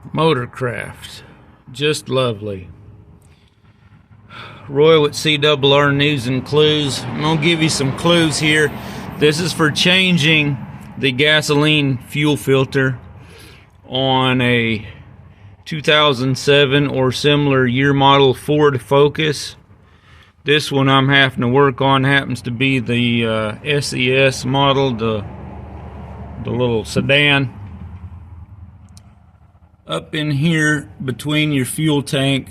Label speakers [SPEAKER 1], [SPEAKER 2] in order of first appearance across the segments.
[SPEAKER 1] Motorcraft, just lovely. Roy with CRR News and Clues. I'm gonna give you some clues here. This is for changing the gasoline fuel filter on a 2007 or similar year model Ford Focus. This one I'm having to work on happens to be the SES model, the little sedan. Up in here between your fuel tank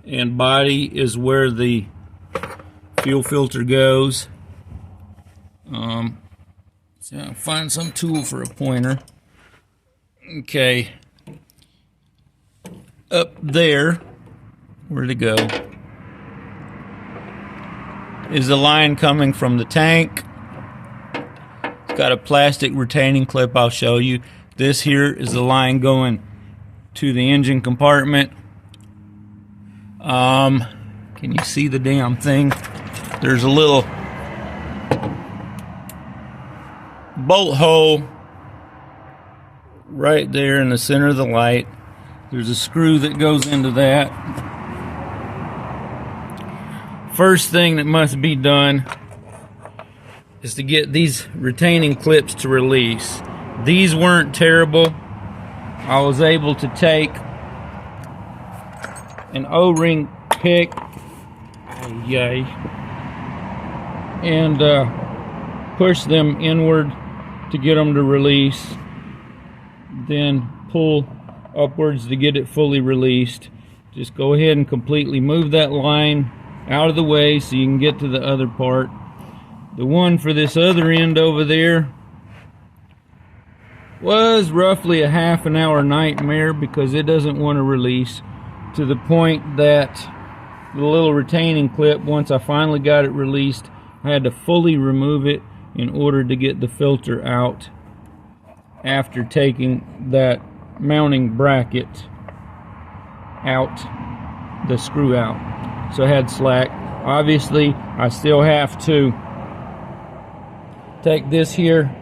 [SPEAKER 1] and body is where the fuel filter goes. So I'll find some tool for a pointer. Okay. Up there, where'd it go? Is the line coming from the tank. It's got a plastic retaining clip I'll show you. This here is the line going to the engine compartment. Can you see the damn thing? There's a little bolt hole right there in the center of the light. There's a screw that goes into that. First thing that must be done is to get these retaining clips to release. These weren't terrible. I was able to take an O-ring pick and push them inward to get them to release, then pull upwards to get it fully released. Just go ahead and completely move that line out of the way so you can get to the other part. The one for this other end over there was roughly a half an hour nightmare because it doesn't want to release, to the point that the little retaining clip, once I finally got it released, I had to fully remove it in order to get the filter out after taking that mounting bracket out, the screw out. So I had slack. Obviously I still have to take this here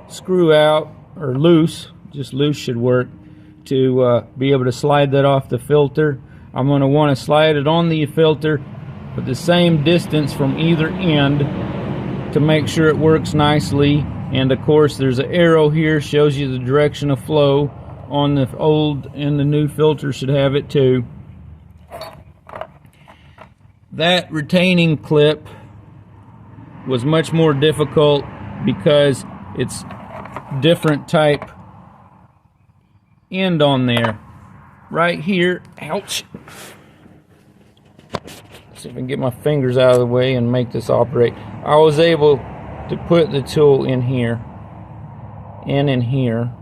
[SPEAKER 1] screw out, or loose, just loose should work, to be able to slide that off the filter. I'm going to want to slide it on the filter with the same distance from either end to make sure it works nicely. And of course there's an arrow here, shows you the direction of flow on the old, and the new filter should have it too. That retaining clip was much more difficult because it's different type end on there. Right here, ouch. See if I can get my fingers out of the way and make this operate. I was able to put the tool in here and in here,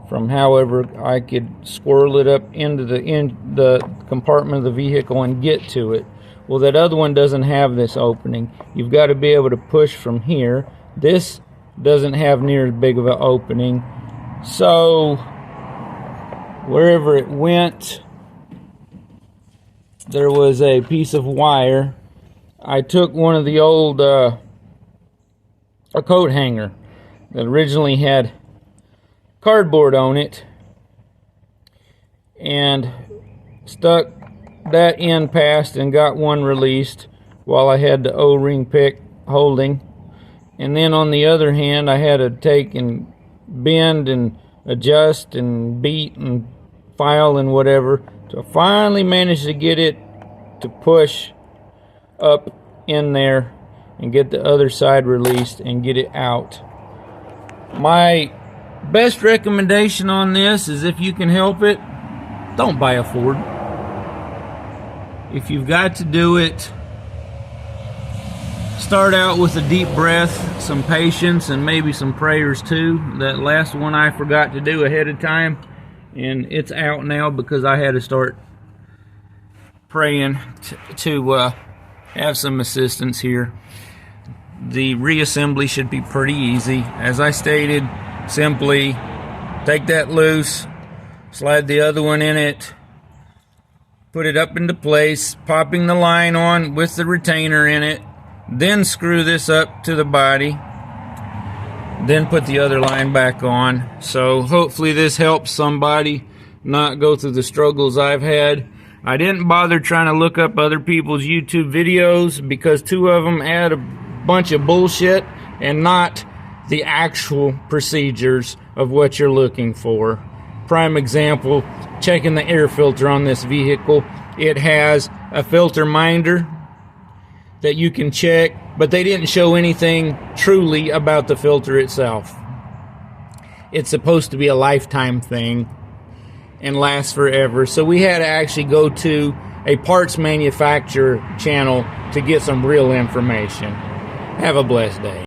[SPEAKER 1] from however I could swirl it up into the compartment of the vehicle and get to it. Well, that other one doesn't have this opening. You've got to be able to push from here. This doesn't have near as big of an opening. So wherever it went, there was a piece of wire. I took one of the old a coat hanger that originally had cardboard on it and stuck that end past and got one released while I had the O-ring pick holding. And then on the other hand, I had to take and bend and adjust and beat and file and whatever. So I finally managed to get it to push up in there and get the other side released and get it out. My best recommendation on this is, if you can help it, don't buy a Ford. If you've got to do it, start out with a deep breath, some patience, and maybe some prayers too. That last one I forgot to do ahead of time, and it's out now because I had to start praying to have some assistance here. The reassembly should be pretty easy. As I stated, simply take that loose, slide the other one in it, put it up into place, popping the line on with the retainer in it, then screw this up to the body, then put the other line back on. So hopefully this helps somebody not go through the struggles I've had. I didn't bother trying to look up other people's YouTube videos because 2 of them add a bunch of bullshit and not the actual procedures of what you're looking for. Prime example, checking the air filter on this vehicle. It has a filter minder that you can check, but they didn't show anything truly about the filter itself. It's supposed to be a lifetime thing and last forever. So we had to actually go to a parts manufacturer channel to get some real information. Have a blessed day.